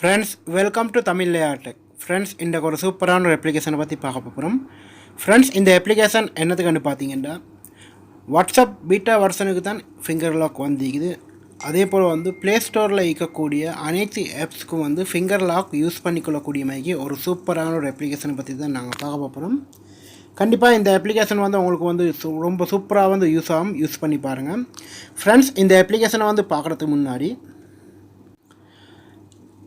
Friends welcome to Tamil லேஆர்டெக். Friends இன்றைக்கு ஒரு சூப்பரான ஒரு அப்ளிகேஷனை பற்றி பார்க்க போகிறோம். ஃப்ரெண்ட்ஸ் இந்த அப்ளிகேஷன் என்னதுக்குன்னு பார்த்தீங்கன்னா வாட்ஸ்அப் பீட்டா வெர்ஷனுக்கு தான் ஃபிங்கர் லாக் வந்துக்குது. அதே போல் ப்ளே ஸ்டோரில் இருக்கக்கூடிய அனைத்து ஆப்ஸுக்கும் ஃபிங்கர் லாக் யூஸ் பண்ணிக்கொள்ளக்கூடிய மாதிரி ஒரு சூப்பரான ஒரு அப்ளிகேஷனை பற்றி தான் நாங்கள் பார்க்க போகிறோம். கண்டிப்பாக இந்த அப்ளிகேஷன் உங்களுக்கு ரொம்ப சூப்பராக யூஸ் பண்ணி பாருங்கள். ஃப்ரெண்ட்ஸ் இந்த அப்ளிகேஷனை பார்க்குறதுக்கு முன்னாடி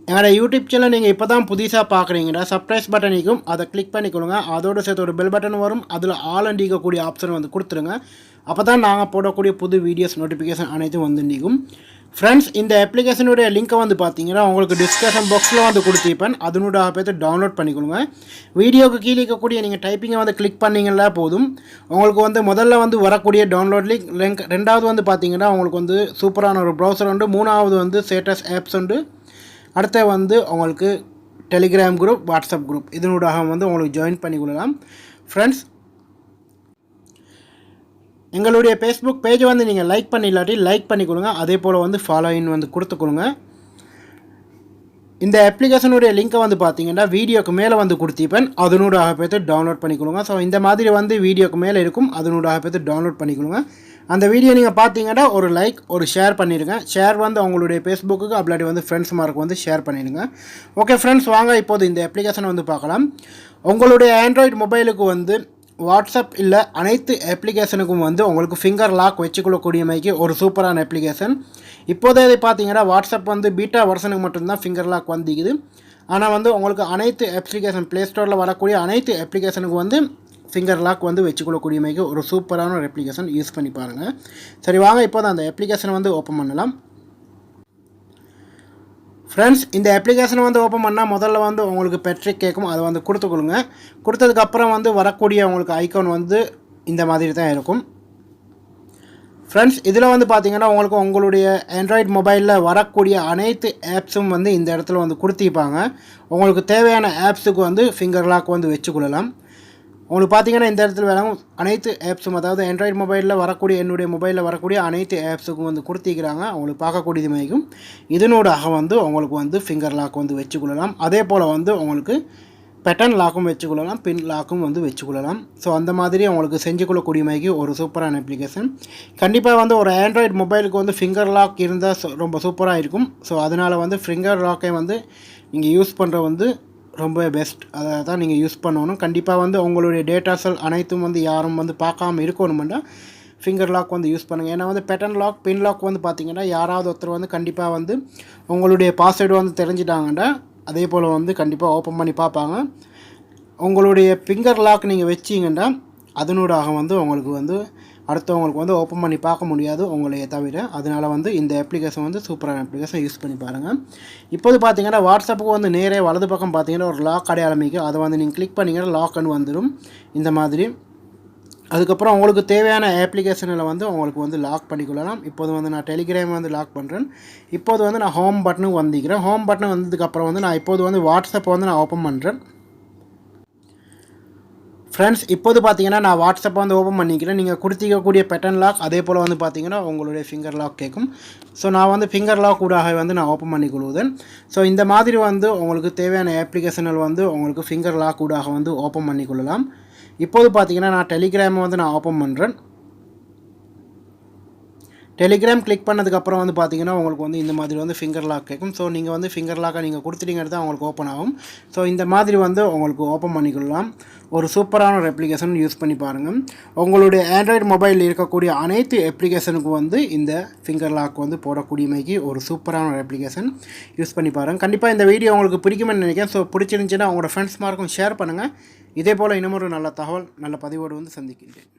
என்னோட யூடியூப் சேனல் நீங்கள் இப்போ தான் புதுசாக பார்க்குறீங்கன்னா சப்ஸ்கிரைப் பட்டன் இருக்கும், அதை கிளிக் பண்ணிக்கொள்ளுங்க. அதோடு சேர்த்து ஒரு பெல் பட்டன் வரும், அதில் ஆல் அண்டிக்கக்கூடிய ஆப்ஷன் கொடுத்துருங்க. அப்போ தான் நாங்கள் போடக்கூடிய புது வீடியோஸ் நோட்டிஃபிகேஷன் அனைத்தும் நீக்கும். ஃப்ரெண்ட்ஸ் இந்த அப்ளிகேஷனுடைய லிங்க்கை பார்த்தீங்கன்னா உங்களுக்கு டிஸ்கிரிப்ஷன் பாக்ஸில் கொடுத்துருப்பேன். அதனோட பார்த்து டவுன்லோட் பண்ணிக்கொள்ளுங்க. வீடியோக்கு கீழே இருக்கக்கூடிய நீங்கள் டைப்பிங்கை கிளிக் பண்ணிங்கன்னா போதும். உங்களுக்கு முதல்ல வரக்கூடிய டவுன்லோட் லிங்க், ரெண்டாவது பார்த்தீங்கன்னா உங்களுக்கு சூப்பரான ஒரு ப்ரௌசர் உண்டு, மூணாவது ஸ்டேட்டஸ் ஆப்ஸ் உண்டு, அடுத்து உங்களுக்கு டெலிகிராம் குரூப், வாட்ஸ்அப் குரூப் இதனோட உங்களுக்கு ஜாயின் பண்ணிக்கொள்ளலாம். ஃப்ரெண்ட்ஸ் எங்களுடைய ஃபேஸ்புக் பேஜை நீங்கள் லைக் பண்ணிடலாட்டி லைக் பண்ணிக்கொள்ளுங்க. அதே போல் ஃபாலோயின் கொடுத்துக்கொள்ளுங்க. இந்த அப்ளிகேஷனுடைய லிங்க்கை பார்த்தீங்கன்னா வீடியோக்கு மேலே கொடுத்திப்பேன், அதனோட பார்த்து டவுன்லோட் பண்ணிக்கொள்ளுங்க. ஸோ இந்த மாதிரி வீடியோக்கு மேலே இருக்கும், அதனோட பார்த்து டவுன்லோட் பண்ணிக்கொள்ளுங்க. அந்த வீடியோ நீங்கள் பார்த்தீங்கன்னா ஒரு லைக் ஒரு ஷேர் பண்ணிடுங்க. ஷேர் உங்களுடைய ஃபேஸ்புக்கு அப்படி ஃப்ரெண்ட்ஸ் மார்க்கு ஷேர் பண்ணிடுங்க. ஓகே ஃப்ரெண்ட்ஸ், வாங்க இப்போது இந்த அப்ளிகேஷனை பார்க்கலாம். உங்களுடைய ஆண்ட்ராய்டு மொபைலுக்கு வாட்ஸ்அப் இல்லை அனைத்து அப்ளிகேஷனுக்கும் உங்களுக்கு ஃபிங்கர் லாக் வச்சுக்கொள்ளக்கூடிய மாதிரி ஒரு சூப்பரான அப்ளிகேஷன். இப்போதே பார்த்தீங்கன்னா வாட்ஸ்அப் பீட்டா வெர்ஷனுக்கு மட்டும்தான் ஃபிங்கர் லாக் வந்துக்குது. ஆனால் உங்களுக்கு அனைத்து அப்ளிகேஷன் ப்ளே ஸ்டோரில் வரக்கூடிய அனைத்து அப்ளிகேஷனுக்கு ஃபிங்கர் லாக் வச்சுக்கொள்ளக்கூடிய மாதிரி ஒரு சூப்பரான ஒரு அப்ளிகேஷன் யூஸ் பண்ணி பாருங்கள். சரி வாங்க இப்போ தான் அந்த அப்ளிகேஷனை ஓப்பன் பண்ணலாம். ஃப்ரெண்ட்ஸ் இந்த அப்ளிகேஷனை ஓப்பன் பண்ணால் முதல்ல உங்களுக்கு பெட்ரிக் கேட்கும், அதை கொடுத்துக்கொள்ளுங்க. கொடுத்ததுக்கப்புறம் வரக்கூடிய உங்களுக்கு ஐக்கான் இந்த மாதிரி தான் இருக்கும். ஃப்ரெண்ட்ஸ் இதில் பார்த்தீங்கன்னா உங்களுக்கு உங்களுடைய ஆண்ட்ராய்டு மொபைலில் வரக்கூடிய அனைத்து ஆப்ஸும் இந்த இடத்துல கொடுத்திருப்பாங்க. உங்களுக்கு தேவையான ஆப்ஸுக்கு ஃபிங்கர் லாக் வச்சுக்கொள்ளலாம். உங்களுக்கு பார்த்தீங்கன்னா இந்த இடத்துல வேணும் அனைத்து ஆப்ஸும், அதாவது ஆண்ட்ராய்டு மொபைலில் வரக்கூடிய என்னுடைய மொபைலில் வரக்கூடிய அனைத்து ஆப்ஸுக்கும் கொடுத்திருக்கிறாங்க. அவங்களுக்கு பார்க்கக்கூடியது மாதிரிக்கும் இதனோடாக உங்களுக்கு ஃபிங்கர் லாக் வச்சுக்கொள்ளலாம். அதே போல் உங்களுக்கு பட்டன் லாக்கும் வச்சுக்கொள்ளலாம், பின் லாக்கும் வச்சுக்கொள்ளலாம். ஸோ அந்த மாதிரி உங்களுக்கு செஞ்சு கொள்ளக்கூடிய மாதிரி ஒரு சூப்பரான அப்ளிகேஷன். கண்டிப்பாக ஒரு ஆண்ட்ராய்டு மொபைலுக்கு ஃபிங்கர் லாக் இருந்தால் ரொம்ப சூப்பராக இருக்கும். ஸோ அதனால் ஃபிங்கர் லாக்கை நீங்கள் யூஸ் பண்ணுற ரொம்ப பெஸ்ட். அதை தான் நீங்கள் யூஸ் பண்ணணும். கண்டிப்பாக உங்களுடைய டேட்டாஸல் அனைத்தும் யாரும் பார்க்காம இருக்கணுமெண்டா ஃபிங்கர் லாக் யூஸ் பண்ணுங்கள். ஏன்னா பேட்டர்ன் லாக், பின் லாக் பார்த்தீங்கன்னா யாராவது ஒருத்தர் கண்டிப்பாக உங்களுடைய பாஸ்வேர்டு தெரிஞ்சிட்டாங்கன்னா அதே போல் கண்டிப்பாக ஓப்பன் பண்ணி பார்ப்பாங்க. உங்களுடைய ஃபிங்கர் லாக் நீங்கள் வச்சிங்கன்னா அதனூடாக உங்களுக்கு அடுத்தவங்களுக்கு ஓப்பன் பண்ணி பார்க்க முடியாது உங்களையே தவிர. அதனால் இந்த அப்ளிகேஷன் சூப்பரான அப்ளிகேஷன் யூஸ் பண்ணி பாருங்கள். இப்போது பார்த்தீங்கன்னா வாட்ஸ்அப்புக்கு நேரே வலது பக்கம் பார்த்தீங்கன்னா ஒரு லாக் அடையாளமிக்கு, அதை நீங்கள் கிளிக் பண்ணிங்கன்னா லாக்னு வந்துடும் இந்த மாதிரி. அதுக்கப்புறம் உங்களுக்கு தேவையான அப்ளிகேஷனில் உங்களுக்கு லாக் பண்ணிக்கொள்ளலாம். இப்போது நான் டெலிகிராம் லாக் பண்ணுறேன். இப்போது நான் ஹோம் பட்டனுக்கு வந்துக்கிறேன். ஹோம் பட்டன் வந்ததுக்கப்புறம் நான் இப்போது வாட்ஸ்அப்பை நான் ஓப்பன் பண்ணுறேன். ஃப்ரெண்ட்ஸ் இப்போது பார்த்தீங்கன்னா நான் வாட்ஸ்அப்பை ஓப்பன் பண்ணிக்கிறேன். நீங்கள் கொடுத்திக்கக்கூடிய பேட்டர்ன் லாக் அதே போல் பார்த்தீங்கன்னா உங்களுடைய ஃபிங்கர் லாக் கேட்கும். ஸோ நான் ஃபிங்கர் லாக் ஊடாக நான் ஓப்பன் பண்ணிக்கொள்வேன். ஸோ இந்த மாதிரி உங்களுக்கு தேவையான அப்ளிகேஷனில் உங்களுக்கு ஃபிங்கர் லாக் ஊடாக ஓப்பன் பண்ணிக்கொள்ளலாம். இப்போது பார்த்தீங்கன்னா நான் டெலிகிராமை நான் ஓப்பன் பண்ணுறேன். டெலிகிராம் கிளிக் பண்ணதுக்கப்புறம் பார்த்தீங்கன்னா உங்களுக்கு இந்த மாதிரி ஃபிங்கர் லாக் கேட்கும். ஸோ நீங்கள் ஃபிங்கர் லாக்கை நீங்கள் கொடுத்துட்டீங்கிறது தான் உங்களுக்கு ஓப்பன் ஆகும். ஸோ இந்த மாதிரி உங்களுக்கு ஓப்பன் பண்ணிக்கொள்ளலாம். ஒரு சூப்பரான ஒரு அப்ளிகேஷன் யூஸ் பண்ணி பாருங்கள். உங்களுடைய ஆண்ட்ராய்டு மொபைலில் இருக்கக்கூடிய அனைத்து அப்ளிகேஷனுக்கு இந்த ஃபிங்கர் லாக் போடக்கூடிய மாதிரி ஒரு சூப்பரான ஒரு அப்ளிகேஷன் யூஸ் பண்ணி பாருங்கள். கண்டிப்பாக இந்த வீடியோ உங்களுக்கு பிடிக்குமென்னு நினைக்கிறேன். ஸோ பிடிச்சிருந்துச்சுன்னா உங்களோட ஃப்ரெண்ட்ஸ் மார்க்கும் ஷேர் பண்ணுங்கள். இதே போல் இன்னும் ஒரு நல்ல தகவல் நல்ல பதிவோடு சந்திக்கின்றேன்.